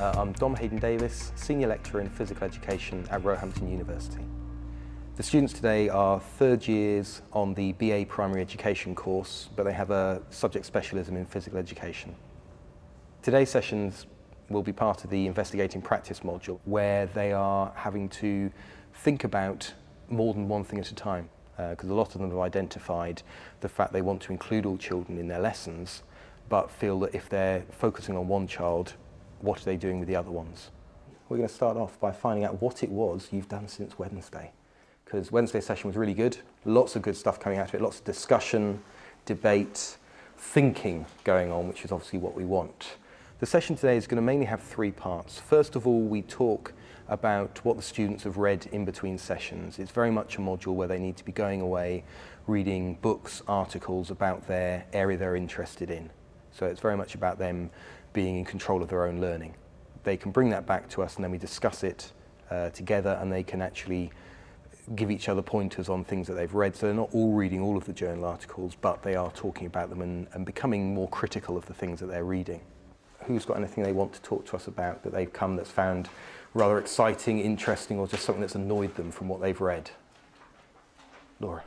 I'm Dom Hayden-Davis, Senior Lecturer in Physical Education at Roehampton University. The students today are third years on the BA Primary Education course, but they have a subject specialism in physical education. Today's sessions will be part of the Investigating Practice module, where they are having to think about more than one thing at a time, because a lot of them have identified the fact they want to include all children in their lessons, but feel that if they're focusing on one child, what are they doing with the other ones? We're going to start off by finding out what it was you've done since Wednesday. Because Wednesday's session was really good, lots of good stuff coming out of it, lots of discussion, debate, thinking going on, which is obviously what we want. The session today is going to mainly have three parts. First of all, we talk about what the students have read in between sessions. It's very much a module where they need to be going away, reading books, articles about their area they're interested in. So it's very much about them being in control of their own learning. They can bring that back to us and then we discuss it together, and they can actually give each other pointers on things that they've read. So they're not all reading all of the journal articles, but they are talking about them and becoming more critical of the things that they're reading. Who's got anything they want to talk to us about that they've come that's found rather exciting, interesting, or just something that's annoyed them from what they've read? Laura.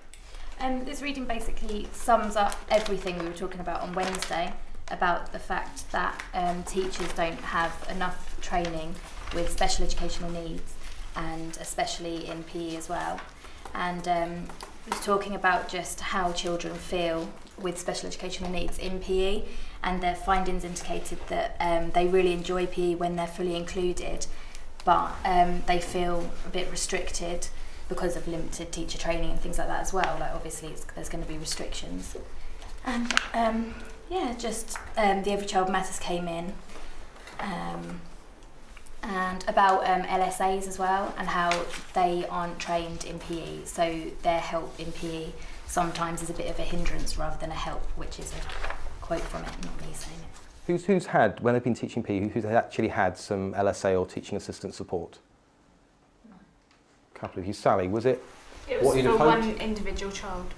This reading basically sums up everything we were talking about on Wednesday, about the fact that teachers don't have enough training with special educational needs, and especially in PE as well. And it was talking about just how children feel with special educational needs in PE, and their findings indicated that they really enjoy PE when they're fully included, but they feel a bit restricted because of limited teacher training and things like that as well. Like obviously there's going to be restrictions. And yeah, just the Every Child Matters came in, and about LSAs as well, and how they aren't trained in PE, so their help in PE sometimes is a bit of a hindrance rather than a help, which is a quote from it, not me saying it. Who's had, when they've been teaching PE, who's actually had some LSA or teaching assistant support? A couple of you. Sally, was it? It was for one individual child.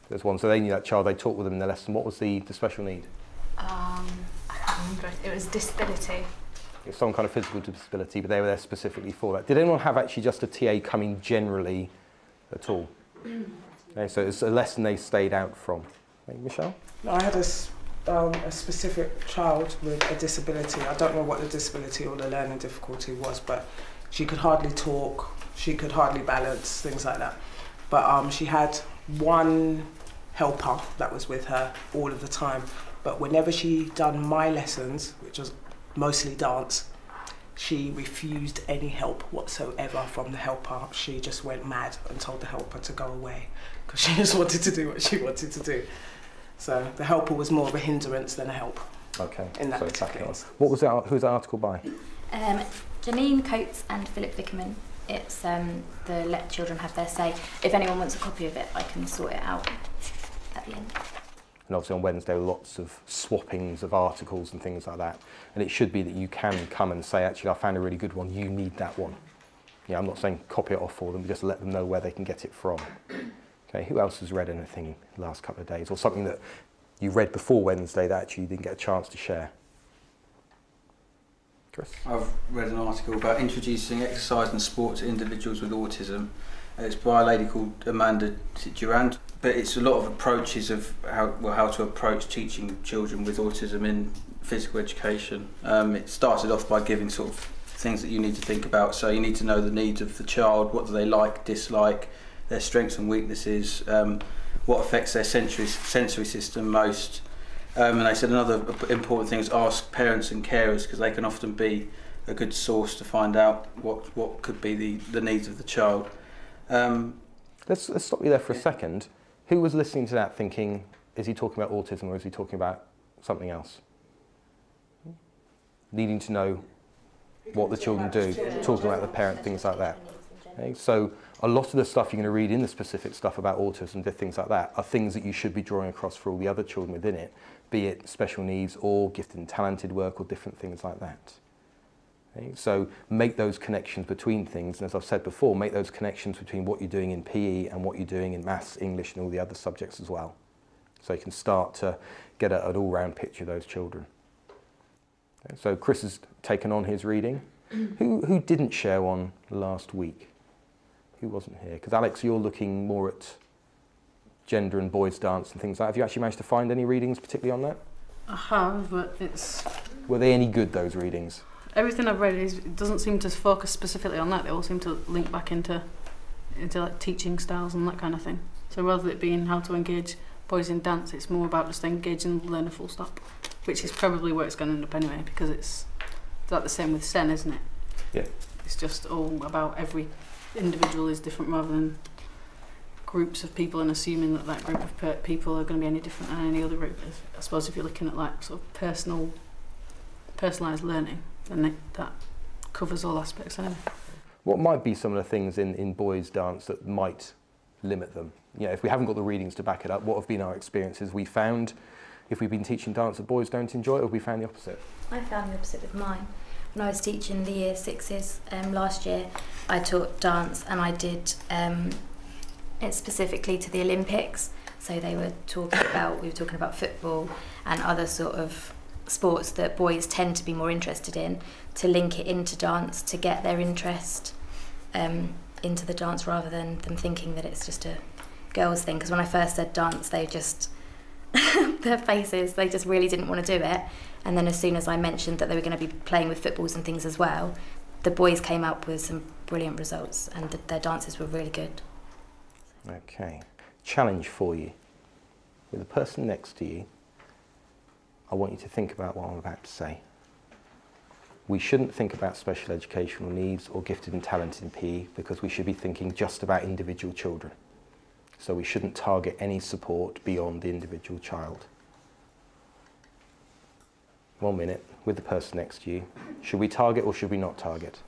There's one, so they knew that child, they talked with them in their lesson. What was the special need? I can't remember, it was disability. It was some kind of physical disability, but they were there specifically for that. Did anyone have actually just a TA coming generally at all? Okay, so it's a lesson they stayed out from. Okay, Michelle? I had a specific child with a disability. I don't know what the disability or the learning difficulty was, but she could hardly talk, she could hardly balance, things like that. But she had one helper that was with her all of the time. But whenever she done my lessons, which was mostly dance, she refused any help whatsoever from the helper. She just went mad and told the helper to go away because she just wanted to do what she wanted to do. So the helper was more of a hindrance than a help. Okay. In that particular case. What was that? Who was that article by? Janine Coates and Philip Vickerman. It's the Let Children Have Their Say. If anyone wants a copy of it, I can sort it out at the end. And obviously on Wednesday, lots of swappings of articles and things like that. And it should be that you can come and say, actually, I found a really good one, you need that one. Yeah, I'm not saying copy it off for them, but just let them know where they can get it from. Okay, who else has read anything the last couple of days, or something that you read before Wednesday that actually you didn't get a chance to share? Chris? I've read an article about introducing exercise and sport to individuals with autism. It's by a lady called Amanda Durand, but it's a lot of approaches of how to approach teaching children with autism in physical education. It started off by giving sort of things that you need to think about. So you need to know the needs of the child, what do they like, dislike, their strengths and weaknesses, what affects their sensory system most. And they said another important thing is ask parents and carers, because they can often be a good source to find out what could be the needs of the child. Let's stop you there for a second. Who was listening to that thinking, is he talking about autism or is he talking about something else? Needing to know what the children do, talking about the parent, things like that. Okay? So a lot of the stuff you're going to read in the specific stuff about autism, things like that, are things that you should be drawing across for all the other children within it, be it special needs or gifted and talented work or different things like that. Okay? So make those connections between things, and as I've said before, make those connections between what you're doing in PE and what you're doing in maths, English and all the other subjects as well. So you can start to get an all-round picture of those children. So Chris has taken on his reading. Who didn't share one last week? Who wasn't here? Because Alex, you're looking more at gender and boys dance and things like that. Have you actually managed to find any readings particularly on that? I have, but it's... Were they any good, those readings? Everything I've read it doesn't seem to focus specifically on that. They all seem to link back into like teaching styles and that kind of thing. So rather than it being how to engage boys in dance, it's more about just engaging the learner full stop, which is probably where it's going to end up anyway, because it's like the same with SEN, isn't it? Yeah. It's just all about every individual is different rather than groups of people and assuming that that group of people are going to be any different than any other group. I suppose if you're looking at like sort of personalised learning, then that covers all aspects anyway. What might be some of the things in boys dance that might limit them? You know, if we haven't got the readings to back it up, what have been our experiences? We found if we've been teaching dance that boys don't enjoy it, or have we found the opposite? I found the opposite with mine. When I was teaching the year sixes last year, I taught dance and I did it specifically to the Olympics. So we were talking about football and other sort of sports that boys tend to be more interested in, to link it into dance, to get their interest into the dance rather than them thinking that it's just a girls thing. Because when I first said dance, they just their faces, they just really didn't want to do it. And then as soon as I mentioned that they were going to be playing with footballs and things as well, the boys came up with some brilliant results and their dances were really good. Okay, challenge for you. With the person next to you, I want you to think about what I'm about to say. We shouldn't think about special educational needs or gifted and talented in PE because we should be thinking just about individual children. So we shouldn't target any support beyond the individual child. 1 minute with the person next to you. Should we target or should we not target?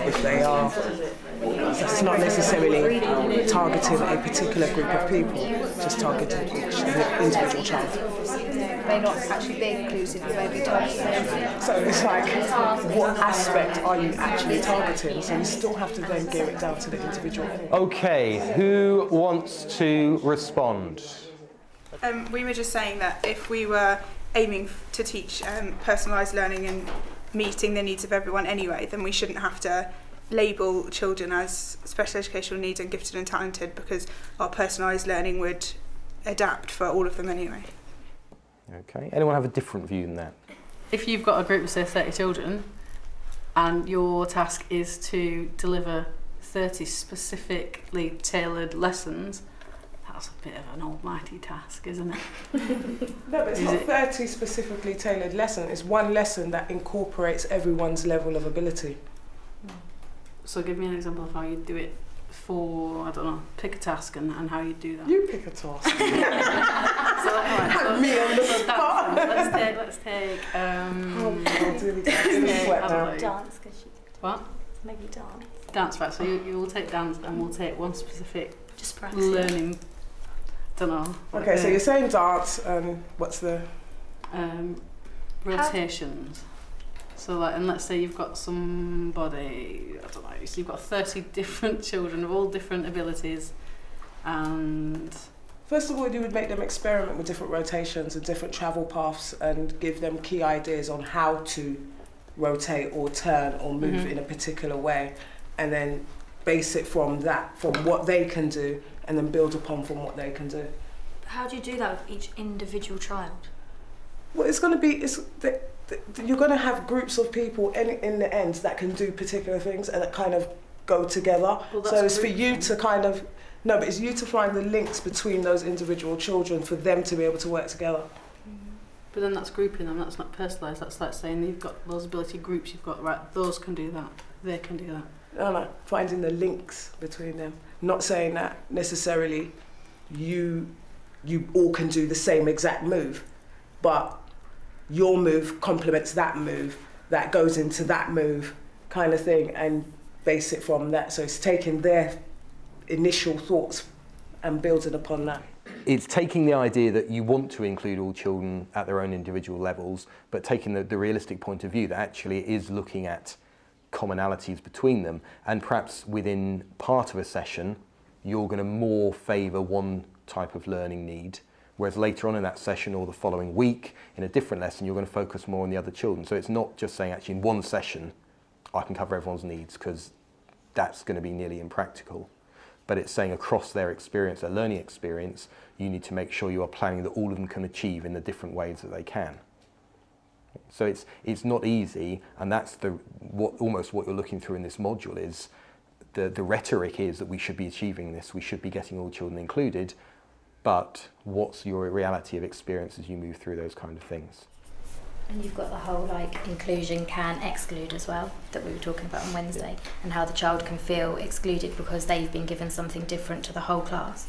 If they are, it's not necessarily targeting a particular group of people, just targeting each individual child. May not actually be inclusive, it may be targeted. So it's like, what aspect are you actually targeting? So you still have to then gear it down to the individual. Okay, who wants to respond? We were just saying that if we were aiming to teach personalised learning and meeting the needs of everyone anyway, then we shouldn't have to label children as special educational needs and gifted and talented, because our personalised learning would adapt for all of them anyway. Okay, anyone have a different view than that? If you've got a group of say 30 children and your task is to deliver 30 specifically tailored lessons, that's a bit of an almighty task, isn't it? No, but it's not 30 specifically tailored lessons. It's one lesson that incorporates everyone's level of ability. So give me an example of how you do it for, I don't know, pick a task and how you do that. You pick a task. So, me on the spot. Let's take Dance, because she what? maybe dance. Dance, right, so you will take dance and we'll take one specific Just practice. learning, don't know. Okay, so you're saying dance, what's the... rotations. So like, and let's say you've got somebody, I don't know, so you've got 30 different children of all different abilities, and... First of all, you would make them experiment with different rotations and different travel paths and give them key ideas on how to rotate or turn or move in a particular way, and then base it from that, from what they can do, and then build upon from what they can do. How do you do that with each individual child? Well, it's going to be... you're going to have groups of people in the end that can do particular things and that kind of go together. Well, so it's for you to kind of... No, but it's you to find the links between those individual children for them to be able to work together. But then that's grouping them, that's not personalised, that's like saying you've got those ability groups, you've got, right, those can do that, they can do that. No, finding the links between them. Not saying that necessarily you all can do the same exact move, but your move complements that move, that goes into that move kind of thing, and base it from that. So it's taking their initial thoughts and building upon that. It's taking the idea that you want to include all children at their own individual levels, but taking the realistic point of view that actually is looking at commonalities between them, and perhaps within part of a session you're going to more favour one type of learning need, whereas later on in that session or the following week in a different lesson you're going to focus more on the other children. So it's not just saying actually in one session I can cover everyone's needs, because that's going to be nearly impractical, but it's saying across their experience, their learning experience, you need to make sure you are planning that all of them can achieve in the different ways that they can. So it's not easy, and that's almost what you're looking through in this module is the rhetoric is that we should be achieving this, we should be getting all children included, but what's your reality of experience as you move through those kind of things? And you've got the whole like inclusion can exclude as well that we were talking about on Wednesday, and how the child can feel excluded because they've been given something different to the whole class.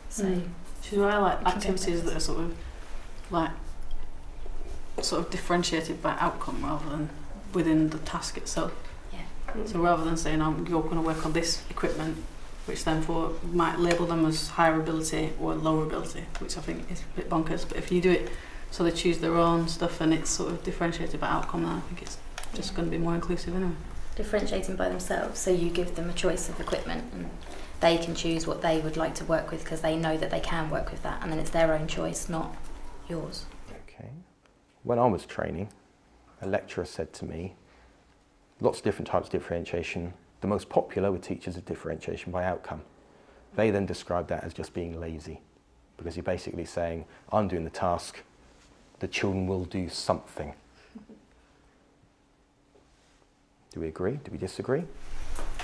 So should I like activities that are sort of differentiated by outcome rather than within the task itself? Yeah. So rather than saying you're going to work on this equipment, which then might label them as higher ability or lower ability, which I think is a bit bonkers. But if you do it so they choose their own stuff and it's sort of differentiated by outcome, then I think it's just going to be more inclusive anyway. Differentiating by themselves, so you give them a choice of equipment and they can choose what they would like to work with because they know that they can work with that, and then it's their own choice, not yours. Okay. When I was training, a lecturer said to me, lots of different types of differentiation. The most popular with teachers is differentiation by outcome. They then described that as just being lazy, because you're basically saying, I'm doing the task, the children will do something. Do we agree? Do we disagree?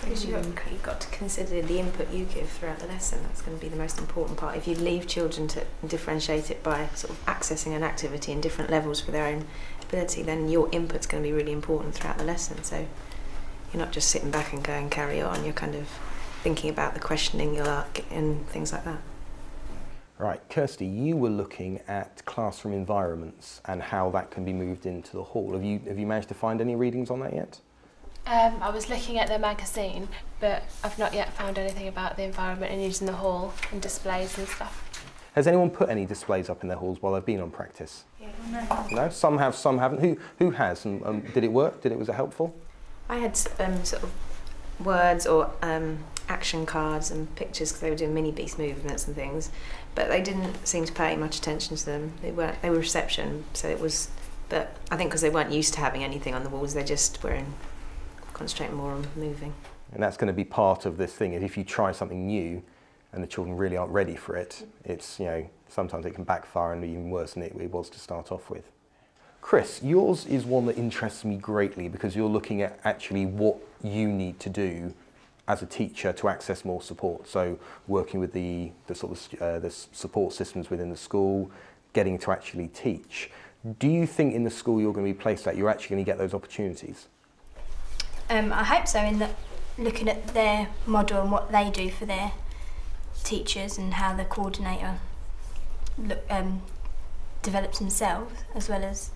Because you've got to consider the input you give throughout the lesson. That's going to be the most important part. If you leave children to differentiate it by sort of accessing an activity in different levels for their own ability, then your input's going to be really important throughout the lesson. So you're not just sitting back and going carry on, you're kind of thinking about the questioning you'll ask and things like that. Right, Kirsty, you were looking at classroom environments and how that can be moved into the hall. Have you managed to find any readings on that yet? I was looking at the magazine, but I've not yet found anything about the environment and using the hall and displays and stuff. Has anyone put any displays up in their halls while they've been on practice? Yeah. No? Some have, some haven't. Who has? And did it work? Was it helpful? I had sort of words or action cards and pictures because they were doing mini beast movements and things, but they didn't seem to pay much attention to them. They were reception, so it was. But I think because they weren't used to having anything on the walls, they just were concentrating more on moving. And that's going to be part of this thing. If you try something new and the children really aren't ready for it, it's, sometimes it can backfire and be even worse than it was to start off with. Chris, yours is one that interests me greatly because you're looking at actually what you need to do as a teacher to access more support. So working with the support systems within the school, getting to actually teach. Do you think in the school you're going to be placed at, you're actually going to get those opportunities? I hope so, in that looking at their model and what they do for their teachers and how the coordinator develops themselves as well as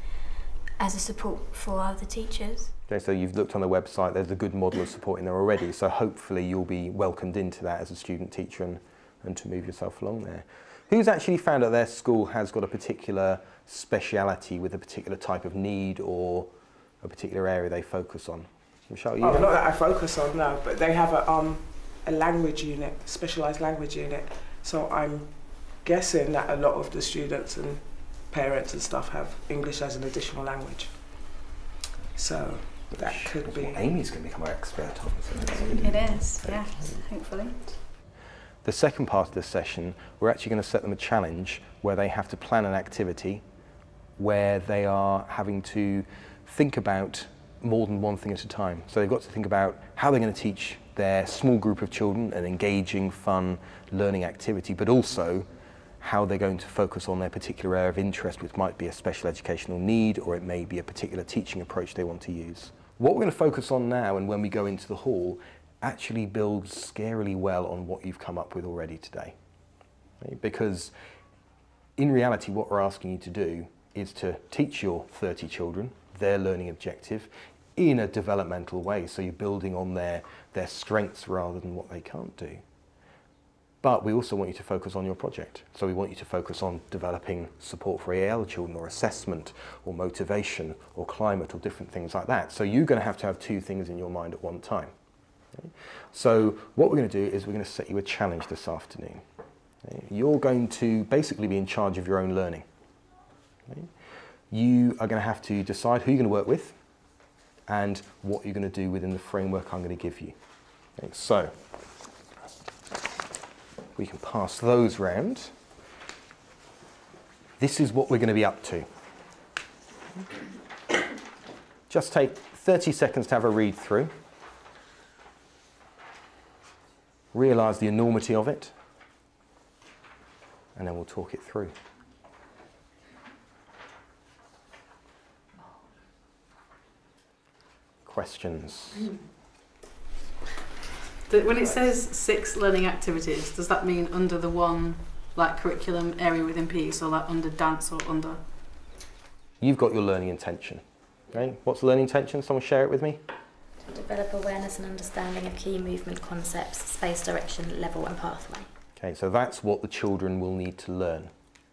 a support for other teachers. Okay, so you've looked on the website, there's a good model of support in there already, so hopefully you'll be welcomed into that as a student teacher and to move yourself along there. Who's actually found that their school has got a particular speciality with a particular type of need or a particular area they focus on? Michelle, not that I focus on, no, but they have a language unit, specialised language unit, so I'm guessing that a lot of the students and parents and stuff have English as an additional language. So that could be... Amy's going to become our expert on it is, yeah, hopefully. The second part of this session, we're actually going to set them a challenge where they have to plan an activity where they are having to think about more than one thing at a time. So they've got to think about how they're going to teach their small group of children an engaging, fun learning activity, but also how they're going to focus on their particular area of interest, which might be a special educational need, or it may be a particular teaching approach they want to use. What we're going to focus on now, and when we go into the hall, actually builds scarily well on what you've come up with already today. Okay? Because in reality, what we're asking you to do is to teach your 30 children their learning objective in a developmental way, so you're building on their strengths rather than what they can't do. But we also want you to focus on your project. So we want you to focus on developing support for EAL children, or assessment, or motivation, or climate, or different things like that. So you're going to have 2 things in your mind at one time. Okay? So what we're going to do is we're going to set you a challenge this afternoon. Okay? You're going to basically be in charge of your own learning. Okay? You are going to have to decide who you're going to work with and what you're going to do within the framework I'm going to give you. Okay? So we can pass those round. This is what we're going to be up to. Just take 30 seconds to have a read through. Realise the enormity of it, and then we'll talk it through. Questions? When it says 6 learning activities, does that mean under the one curriculum area within PE, so under dance or under? You've got your learning intention. Okay? What's the learning intention? Someone share it with me. To develop awareness and understanding of key movement concepts, space, direction, level and pathway. Okay, so that's what the children will need to learn.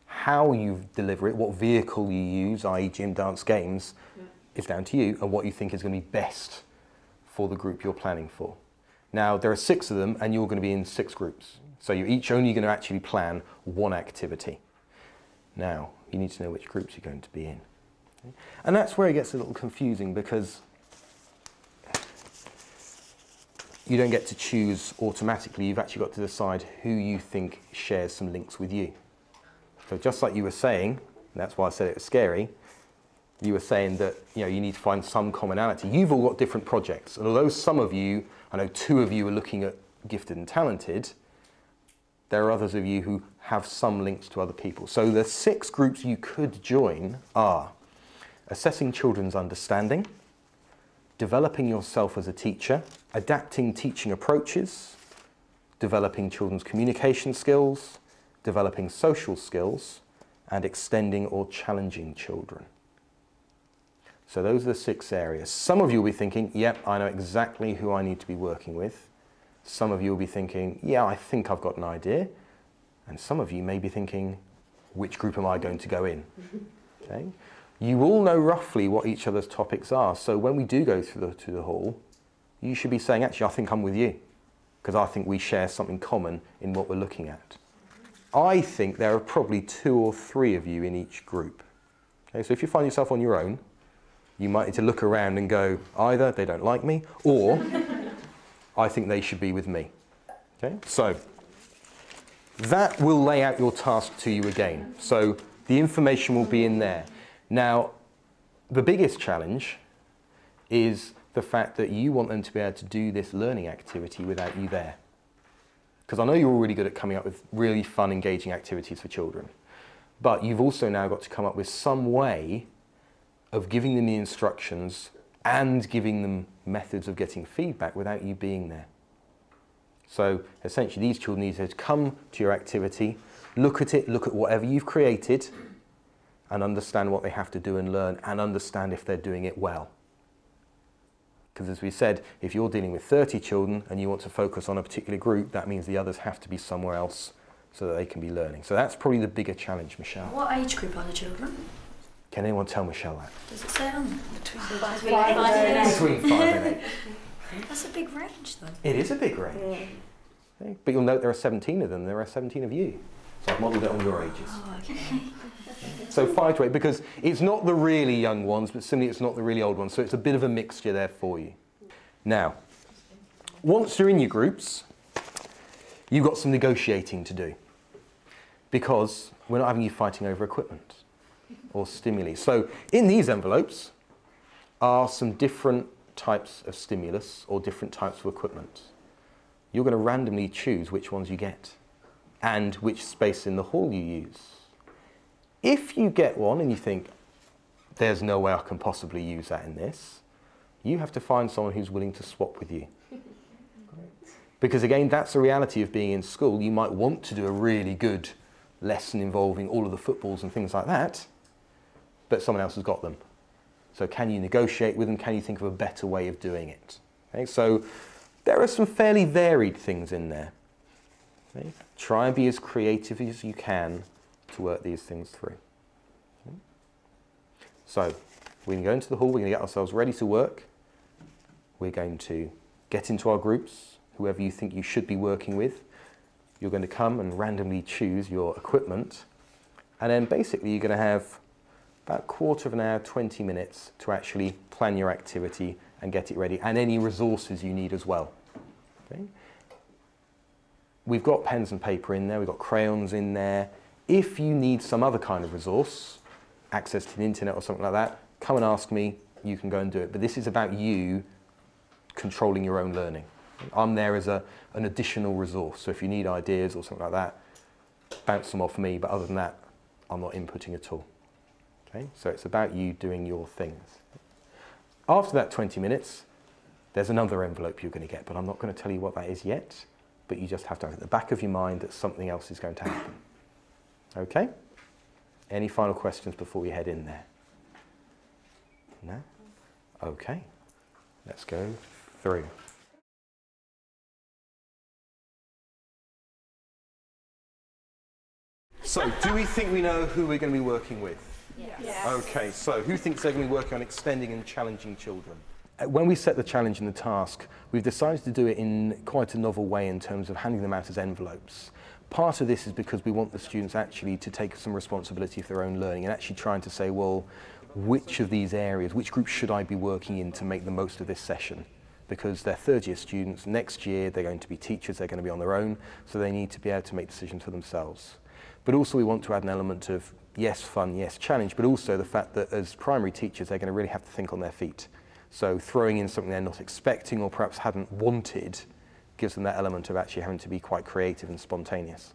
How you deliver it, what vehicle you use, i.e. gym, dance, games, is down to you, and what you think is going to be best for the group you're planning for. Now, there are 6 of them, and you're going to be in 6 groups. So you're each only going to actually plan one activity. Now, you need to know which groups you're going to be in. Okay? And that's where it gets a little confusing, because you don't get to choose automatically. You've actually got to decide who you think shares some links with you. So just like you were saying, and that's why I said it was scary, you were saying that you need to find some commonality. You've all got different projects, and although some of you, I know 2 of you are looking at gifted and talented, there are others of you who have some links to other people. So the 6 groups you could join are assessing children's understanding, developing yourself as a teacher, adapting teaching approaches, developing children's communication skills, developing social skills, and extending or challenging children. So those are the 6 areas. Some of you will be thinking, yep, I know exactly who I need to be working with. Some of you will be thinking, yeah, I think I've got an idea. And some of you may be thinking, which group am I going to go in? Okay? You all know roughly what each other's topics are. So when we do go through the hall, you should be saying, actually, I think I'm with you, because I think we share something common in what we're looking at. I think there are probably 2 or 3 of you in each group. Okay? So if you find yourself on your own, you might need to look around and go, either they don't like me, or I think they should be with me. Okay? So that will lay out your task to you again. So the information will be in there. Now, the biggest challenge is the fact that you want them to be able to do this learning activity without you there. Because I know you're all really good at coming up with really fun, engaging activities for children. But you've also now got to come up with some way of giving them the instructions and giving them methods of getting feedback without you being there. So essentially these children need to come to your activity, look at it, look at whatever you've created, and understand what they have to do and learn, and understand if they're doing it well. Because as we said, if you're dealing with 30 children and you want to focus on a particular group, that means the others have to be somewhere else so that they can be learning. So that's probably the bigger challenge, Michelle. What age group are the children? Can anyone tell Michelle that? Does it say on there? Between 5 and 8. Between 5 and 8. That's a big range, though. It is a big range. Okay? But you'll note there are 17 of them, there are 17 of you. So I've modelled it on your ages. Oh, okay. So 5 to 8, because it's not the really young ones, but similarly it's not the really old ones, so it's a bit of a mixture there for you. Now, once you're in your groups, you've got some negotiating to do, because we're not having you fighting over equipment or stimuli. So in these envelopes are some different types of stimulus or different types of equipment. You're going to randomly choose which ones you get and which space in the hall you use. If you get one and you think, there's no way I can possibly use that in this, you have to find someone who's willing to swap with you. Because again, that's the reality of being in school. You might want to do a really good lesson involving all of the footballs and things like that, but someone else has got them. So can you negotiate with them? Can you think of a better way of doing it? Okay, so there are some fairly varied things in there. Okay? Try and be as creative as you can to work these things through. Okay? So, we're going to go into the hall, we're going to get ourselves ready to work. We're going to get into our groups, whoever you think you should be working with. You're going to come and randomly choose your equipment. And then basically you're going to have about a quarter of an hour, 20 minutes to actually plan your activity and get it ready, and any resources you need as well. Okay? We've got pens and paper in there, we've got crayons in there. If you need some other kind of resource, access to the internet or something like that, come and ask me, you can go and do it. But this is about you controlling your own learning. I'm there as an additional resource, so if you need ideas or something like that, bounce them off me, but other than that, I'm not inputting at all. Okay? So it's about you doing your things. After that 20 minutes, there's another envelope you're going to get, but I'm not going to tell you what that is yet, but you just have to have at the back of your mind that something else is going to happen. Okay? Any final questions before we head in there? No? Okay. Let's go through. So, do we think we know who we're going to be working with? Yes. Okay, so who thinks they're going to be working on extending and challenging children? When we set the challenge and the task, we've decided to do it in quite a novel way in terms of handing them out as envelopes. Part of this is because we want the students actually to take some responsibility for their own learning and actually trying to say, well, which of these areas, which group should I be working in to make the most of this session? Because they're third-year students, next year they're going to be teachers, they're going to be on their own, so they need to be able to make decisions for themselves. But also we want to add an element of, yes, fun, yes, challenge, but also the fact that as primary teachers, they're going to really have to think on their feet. So throwing in something they're not expecting or perhaps hadn't wanted gives them that element of actually having to be quite creative and spontaneous.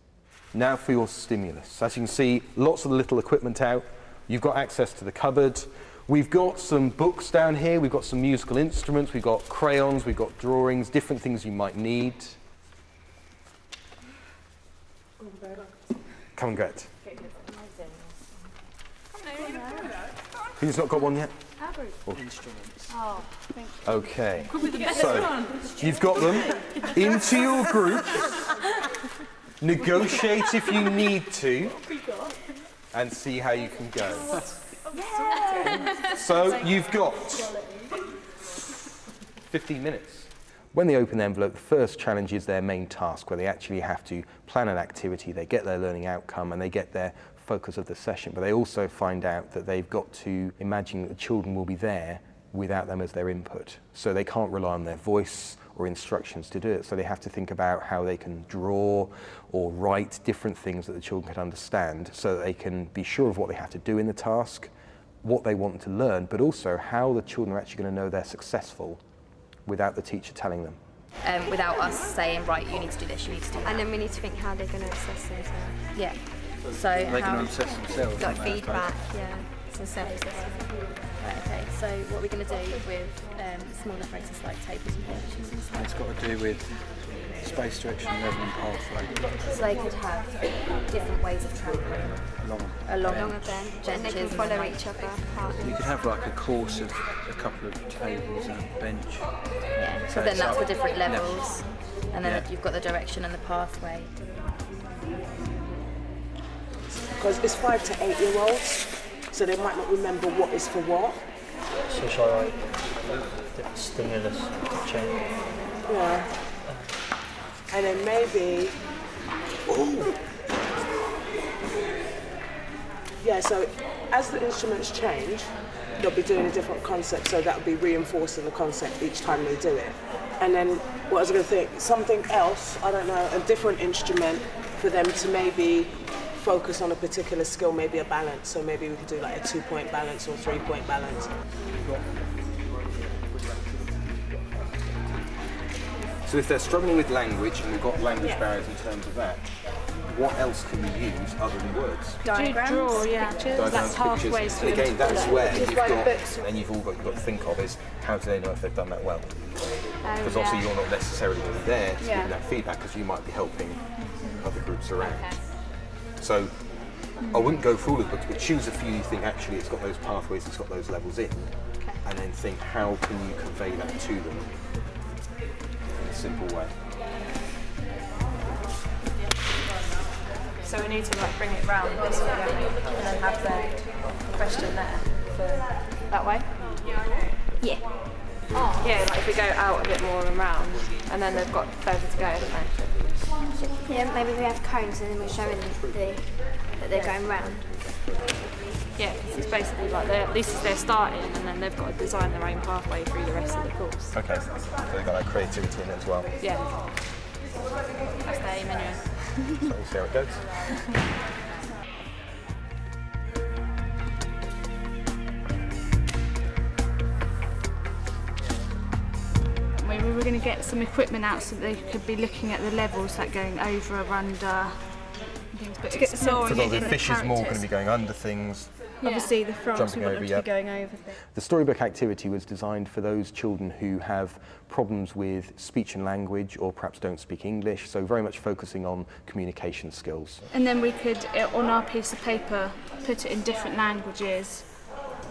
Now for your stimulus. As you can see, lots of the little equipment out. You've got access to the cupboard. We've got some books down here. We've got some musical instruments. We've got crayons. We've got drawings, different things you might need. Come and get it. Who's not got one yet? Instruments. Oh, thank you. Okay. So, you've got them into your groups. Negotiate if you need to. And see how you can go. So, you've got 15 minutes. When they open the envelope, the first challenge is their main task, where they actually have to plan an activity, they get their learning outcome, and they get their focus of the session. But they also find out that they've got to imagine that the children will be there without them as their input. So they can't rely on their voice or instructions to do it. So they have to think about how they can draw or write different things that the children can understand so that they can be sure of what they have to do in the task, what they want to learn, but also how the children are actually going to know they're successful without the teacher telling them. Without us saying, right, you need to do this, you need to do that. And then we need to think how they're going to assess themselves. Yeah. So They how can assess themselves. Got can't they, I feedback, suppose? yeah. It's a self-assessment. Right, okay, so what we're going to do with smaller phrases like tables and benches and stuff. It's got to do with space, direction, level and pathway. So they could have different ways of travelling along Along a bench, and they can benches follow and each other You apart. could have like a course of a couple of tables and a bench. Yeah, so So then it's that's up- the different yeah. levels, and then Yeah. you've got the direction and the pathway. Because it's 5 to 8 year olds, so they might not remember what is for what. So shall I stimulus change? Yeah. And then maybe. Ooh. Yeah, so as the instruments change, they'll be doing a different concept, so that'll be reinforcing the concept each time they do it. And then what I was going to think, something else, I don't know, a different instrument for them to maybe focus on a particular skill, maybe a balance. So maybe we could do like a 2-point balance or 3-point balance. So if they're struggling with language, and we've got language barriers in terms of that, what else can you use other than words? Diagrams, Draw, yeah. Diagrams, That's pathways pictures. for And them again, to that's follow. where Just you've write got, books. and you've got to think of is how do they know if they've done that well? Because yeah. obviously you're not necessarily going to be there to give Yeah. them that feedback because you might be helping other groups around. So I wouldn't go through all of the books, but choose a few you think actually it's got those pathways, it's got those levels in, and then think how can you convey that to them in a simple way. So we need to like bring it round this way, don't we? And then have the question there for that way. Yeah. Yeah, like if we go out a bit more and round, and then they've got further to go, haven't they? Yeah, maybe we have cones and then we're showing them that they're going round. Yeah, because it's basically like this is their starting, and then they've got to design their own pathway through the rest of the course. Okay, so they've got that creativity in it as well. Yeah. That's their aim anyway. So we'll see how it goes. Maybe we're going to get some equipment out so they could be looking at the levels, like going over or under things, but exploring So it the in fish is more going to characters. be going under things. Yeah. Obviously the frogs, Jumping we want over, them to be going over things. The storybook activity was designed for those children who have problems with speech and language or perhaps don't speak English, so very much focusing on communication skills. And then we could, on our piece of paper, put it in different languages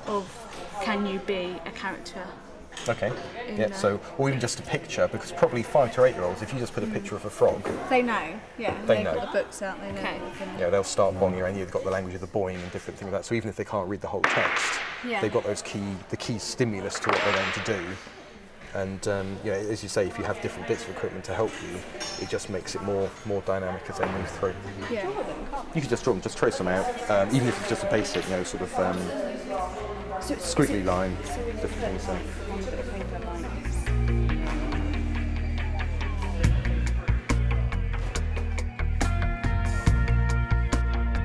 of can you be a character. Okay, yeah, so, or even just a picture, because probably 5 to 8 year olds, if you just put a picture of a frog, They know, yeah. They They've know. got the books out, they know. Okay. yeah, they'll start bonging around. You've got the language of the boing and different things like that, so even if they can't read the whole text, Yeah. they've got the key stimulus to what they're going to do. And yeah, as you say, if you have different bits of equipment to help you, it just makes it more dynamic as they move through. Yeah. You can just draw them, just trace them out, even if it's just a basic, sort of squiggly line, different things. So.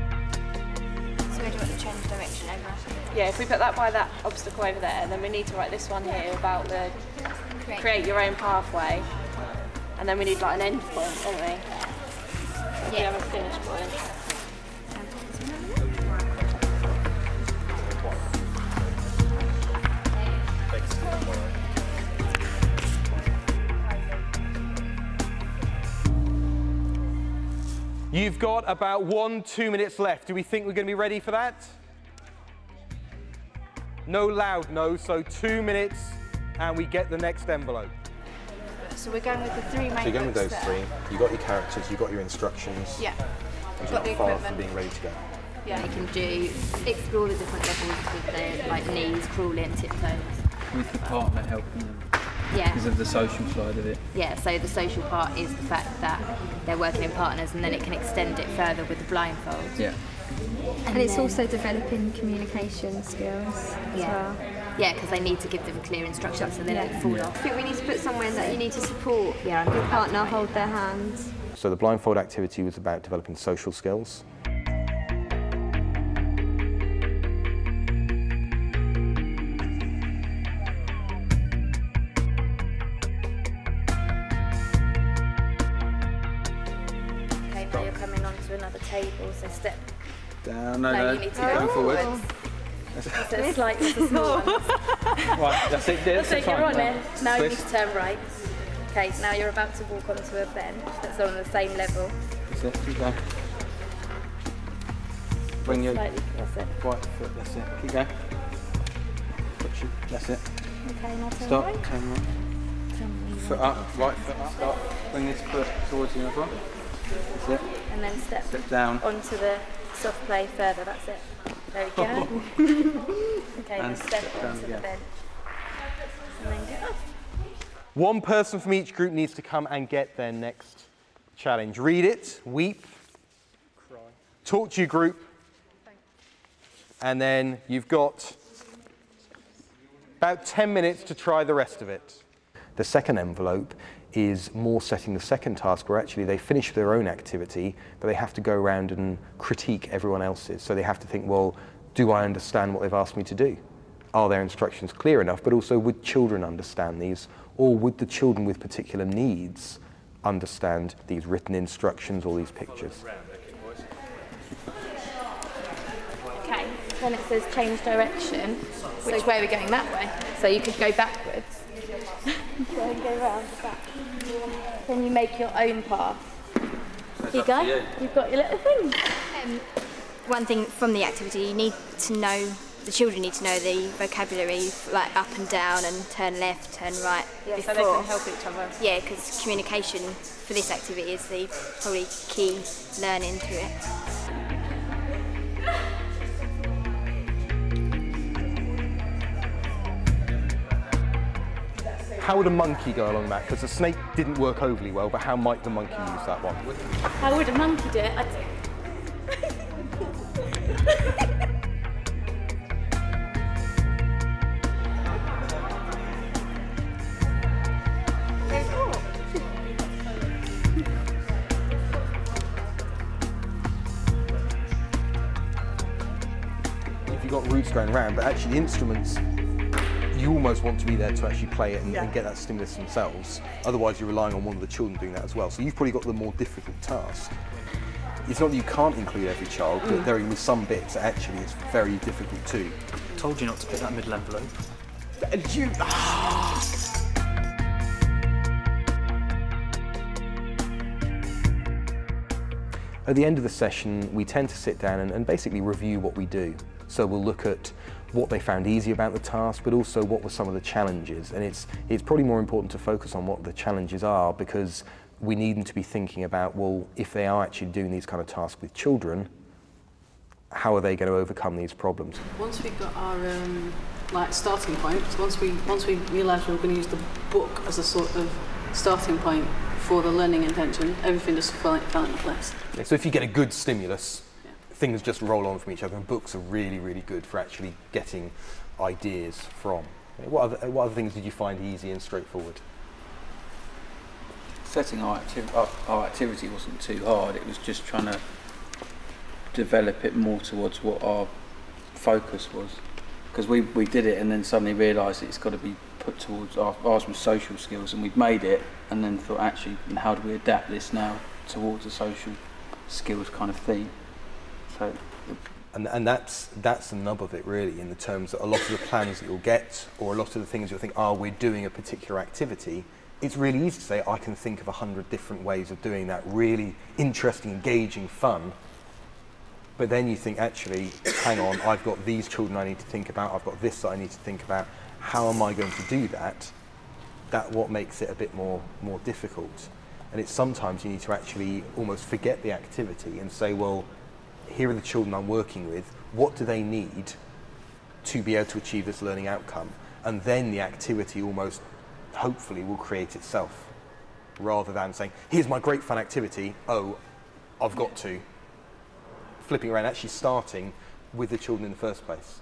So where do you want to change direction over? Yeah, if we put that by that obstacle over there, then we need to write this one here about the create your own pathway, and then we need like an end point, don't we? Yeah. We have a finish point. You've got about 1-2 minutes left. Do we think we're going to be ready for that? No loud no, so 2 minutes and we get the next envelope. So we're going with the 3 main So you're going with books those there. 3. You've got your characters, you've got your instructions. Yeah. And Got you're the not far equipment. from being ready to go. Yeah. They can do explore the different levels with their like knees, crawling, tiptoes. With the partner helping them. Yeah. Because of the social side of it. Yeah, so the social part is the fact that they're working in partners, and then it can extend it further with the blindfold. Yeah. And it's also developing communication skills as well. Yeah, because they need to give them clear instructions so they don't fall I off. think we need to put somewhere that you need to support your partner, hold their hands. So the blindfold activity was about developing social skills. Okay, now you're coming onto another table, so step. Down, No, you need to go forward. So it's like the small ones. Right, that's it. That's it, you're on it. Now you need Twist. to turn right. Okay, so now you're about to walk onto a bench that's on the same level. That's it. Keep going. Bring your Slightly, that's it. right foot. That's it. Keep going. That's it. Okay, now turn Stop. right. Turn right. Foot up. Right foot up. Stop. Bring this foot towards the other one. That's it. And then step down. onto the soft play further, that's it. There we go. Okay, And then step step down onto the again. bench. And then get off. One person from each group needs to come and get their next challenge. Read it, weep, cry, talk to your group, and then you've got about 10 minutes to try the rest of it. The second envelope is more setting the second task where actually they finish their own activity, but they have to go around and critique everyone else's. So they have to think, well, do I understand what they've asked me to do? Are their instructions clear enough? But also, would children understand these? Or would the children with particular needs understand these written instructions or these pictures? Okay, then it says change direction, which way are we going? That way. So you could go backwards. Then go round the back. Then you make your own path. Here you go. You've got your little thing. One thing from the activity, you need to know the children need to know the vocabulary, like up and down and turn left, turn right. Yeah, before. so they can help each other. Yeah, because communication for this activity is the probably key learning to it. How would a monkey go along that? Because the snake didn't work overly well, but how might the monkey use that one? How would a monkey do it? If you've got roots going around, but actually instruments, you almost want to be there to actually play it and get that stimulus themselves. Otherwise you're relying on one of the children doing that as well. So you've probably got the more difficult task. It's not that you can't include every child, but there are some bits that actually it's very difficult too. I told you not to pick that middle envelope. At the end of the session, we tend to sit down and basically review what we do. So we'll look at what they found easy about the task, but also what were some of the challenges. And it's probably more important to focus on what the challenges are, because we need them to be thinking about, well, if they are actually doing these kind of tasks with children, how are they going to overcome these problems? Once we got our like starting point, so once we realised we were going to use the book as a sort of starting point for the learning intention, everything just fell into place. Yeah, so if you get a good stimulus, things just roll on from each other, and books are really, really good for actually getting ideas from. What other things did you find easy and straightforward? Setting our activity wasn't too hard. It was just trying to develop it more towards what our focus was. Because we did it and then suddenly realised it's got to be put towards ours was social skills, and we'd made it and then thought, actually, how do we adapt this now towards a social skills kind of theme? So, and that's the nub of it really, in the terms that a lot of the plans that you'll get, or a lot of the things you'll think, we're doing a particular activity, it's really easy to say, I can think of 100 different ways of doing that, really interesting, engaging, fun. But then you think, actually, hang on, I've got these children I need to think about, I've got this that I need to think about, how am I going to do that? That's what makes it a bit more difficult. And it's sometimes you need to actually almost forget the activity and say, well, here are the children I'm working with, what do they need to be able to achieve this learning outcome? And then the activity almost, hopefully, will create itself, rather than saying, here's my great fun activity, I've got to. Flipping around, actually starting with the children in the first place.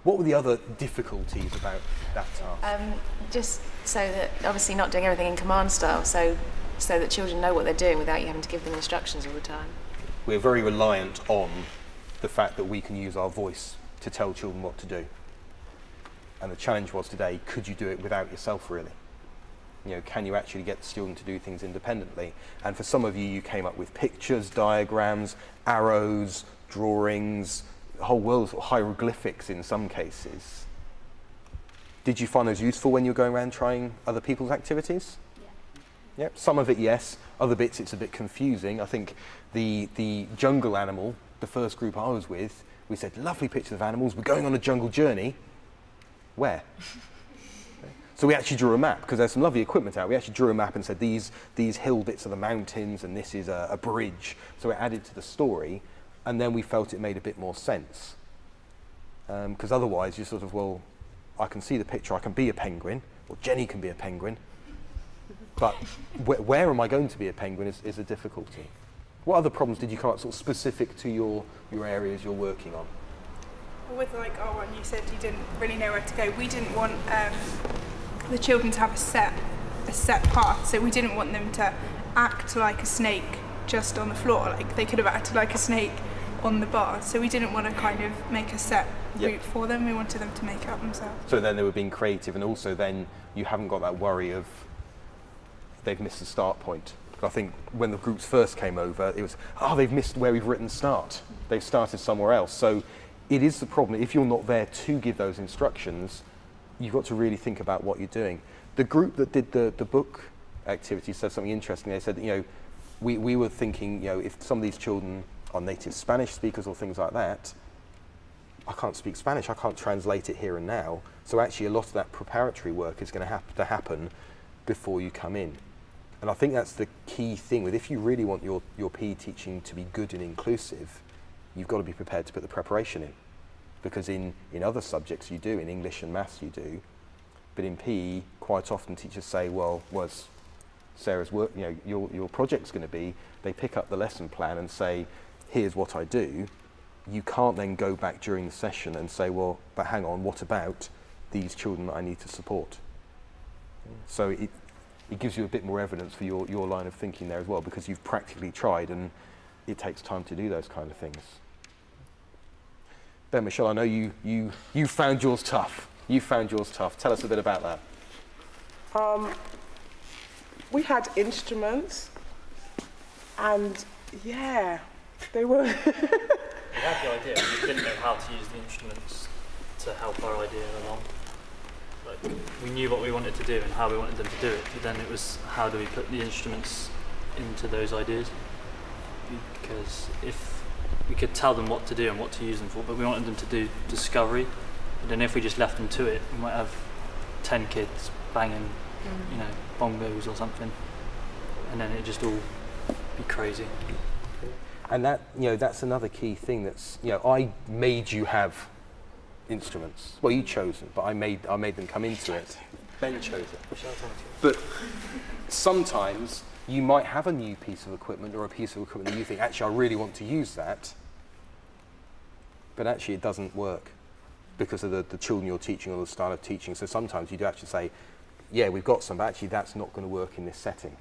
What were the other difficulties about that task? Just so that, obviously not doing everything in command style, so that children know what they're doing without you having to give them instructions all the time. We're very reliant on the fact that we can use our voice to tell children what to do. And the challenge was today, could you do it without yourself really? Can you actually get the student to do things independently? And for some of you, you came up with pictures, diagrams, arrows, drawings, the whole world of hieroglyphics in some cases. Did you find those useful when you were going around trying other people's activities? Yeah. Some of it, yes. Other bits, it's a bit confusing. I think the jungle animal, the first group I was with, we said, lovely pictures of animals, we're going on a jungle journey. Where? So we actually drew a map, because there's some lovely equipment out. We actually drew a map and said, these hill bits are the mountains, and this is a bridge. So it added to the story, and then we felt it made a bit more sense. Because otherwise, you're sort of, well, I can see the picture, I can be a penguin, or Jenny can be a penguin, but where am I going to be a penguin is a difficulty. What other problems did you come up sort of specific to your areas you're working on? With like our one, you said you didn't really know where to go. We didn't want the children to have a set path, so we didn't want them to act like a snake just on the floor. Like they could have acted like a snake on the bar. So we didn't want to kind of make a set route for them. We wanted them to make it up themselves. So then they were being creative, and also then you haven't got that worry of they've missed the start point. I think when the groups first came over, it was, they've missed where we've written start. They've started somewhere else. So it is the problem. If you're not there to give those instructions, you've got to really think about what you're doing. The group that did the book activity said something interesting. They said, we were thinking, if some of these children are native Spanish speakers or things like that, I can't speak Spanish, I can't translate it here and now. So actually a lot of that preparatory work is going to have to happen before you come in. And I think that's the key thing with, if you really want your PE teaching to be good and inclusive, you've got to be prepared to put the preparation in. Because in other subjects you do, in English and maths you do, but in PE quite often teachers say, well, was Sarah's work, you know, your project's going to be, they pick up the lesson plan and say, here's what I do. You can't then go back during the session and say, well, but hang on, what about these children that I need to support? So it gives you a bit more evidence for your line of thinking there as well, because you've practically tried and it takes time to do those kind of things. Ben, Michelle, I know you found yours tough. You found yours tough. Tell us a bit about that. We had instruments, and yeah, they were... We had the idea, we didn't know how to use the instruments to help our idea along. Like, we knew what we wanted to do and how we wanted them to do it, but then it was how do we put the instruments into those ideas? Because if we could tell them what to do and what to use them for, but we wanted them to do discovery, and then if we just left them to it, we might have 10 kids banging, you know, bongos or something, and then it'd just all be crazy. And that, you know, that's another key thing. That's, you know, I made you have instruments. Well, you chose them, but I made them come into it. Ben chose it. But sometimes you might have a new piece of equipment or a piece of equipment that you think, actually, I really want to use that, but actually it doesn't work because of the children you're teaching or the style of teaching. So sometimes you do actually say, yeah, we've got some, but actually that's not going to work in this setting.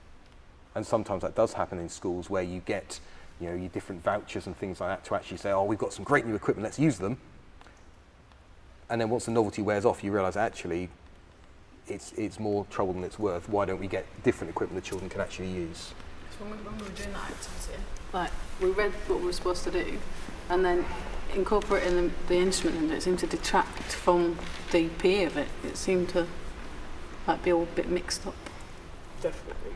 And sometimes that does happen in schools where you get, you know, your different vouchers and things like that to actually say, oh, we've got some great new equipment, let's use them. And then once the novelty wears off, you realise actually it's more trouble than it's worth. Why don't we get different equipment the children can actually use? So when we were doing that activity, like, we read what we were supposed to do, and then incorporating the instrument in it seemed to detract from the PE of it. It seemed to like be all a bit mixed up. Definitely.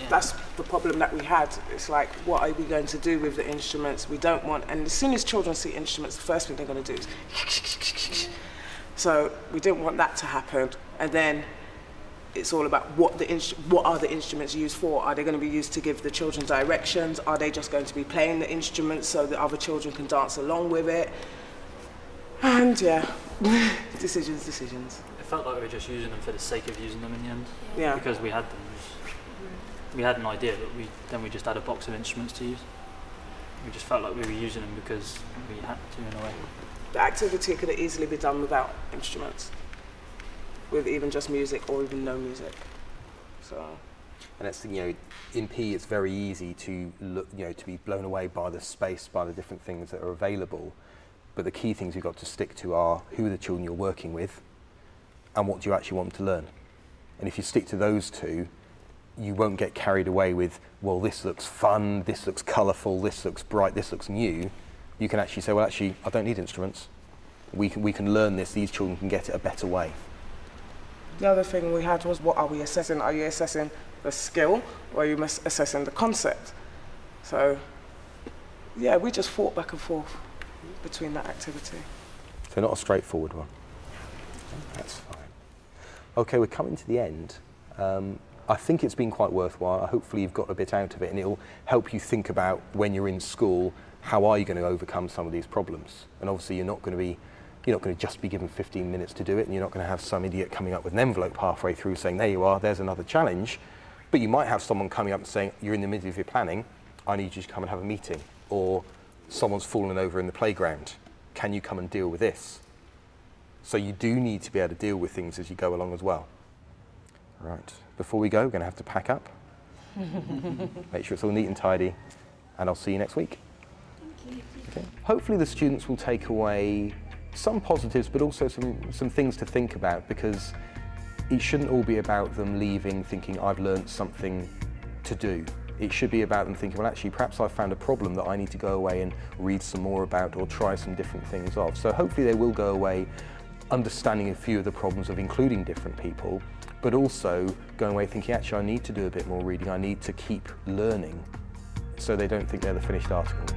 That's the problem that we had. It's like, what are we going to do with the instruments? We don't want, and as soon as children see instruments, the first thing they're going to do is so we didn't want that to happen. And then it's all about what are the instruments used for? Are they going to be used to give the children directions? Are they just going to be playing the instruments so that other children can dance along with it? And yeah, decisions. It felt like we were just using them for the sake of using them in the end. Yeah. Because we had them. We had an idea, but then we just had a box of instruments to use. We just felt like we were using them because we had to in a way. The activity could easily be done without instruments, with even just music or even no music. So. And it's, you know, in PE it's very easy to look, you know, to be blown away by the space, by the different things that are available. But the key things you've got to stick to are who are the children you're working with, and what do you actually want them to learn. And if you stick to those two, you won't get carried away with, well, this looks fun, this looks colourful, this looks bright, this looks new. You can actually say, well, actually, I don't need instruments. We can learn this, these children can get it a better way. The other thing we had was, what are we assessing? Are you assessing the skill, or are you assessing the concept? So, yeah, we just fought back and forth between that activity. So not a straightforward one. That's fine. Okay, we're coming to the end. I think it's been quite worthwhile. Hopefully you've got a bit out of it, and it'll help you think about when you're in school, how are you going to overcome some of these problems? And obviously you're not going to just be given 15 minutes to do it, and you're not going to have some idiot coming up with an envelope halfway through saying, there you are, there's another challenge. But you might have someone coming up and saying, you're in the middle of your planning, I need you to come and have a meeting. Or someone's fallen over in the playground, can you come and deal with this? So you do need to be able to deal with things as you go along as well. Right, before we go, we're going to have to pack up. Make sure it's all neat and tidy, and I'll see you next week. Thank you. Okay. Hopefully the students will take away some positives, but also some things to think about, because it shouldn't all be about them leaving thinking, I've learned something to do. It should be about them thinking, well, actually, perhaps I've found a problem that I need to go away and read some more about or try some different things of. So hopefully they will go away understanding a few of the problems of including different people, but also going away thinking, actually, I need to do a bit more reading, I need to keep learning, so they don't think they're the finished article.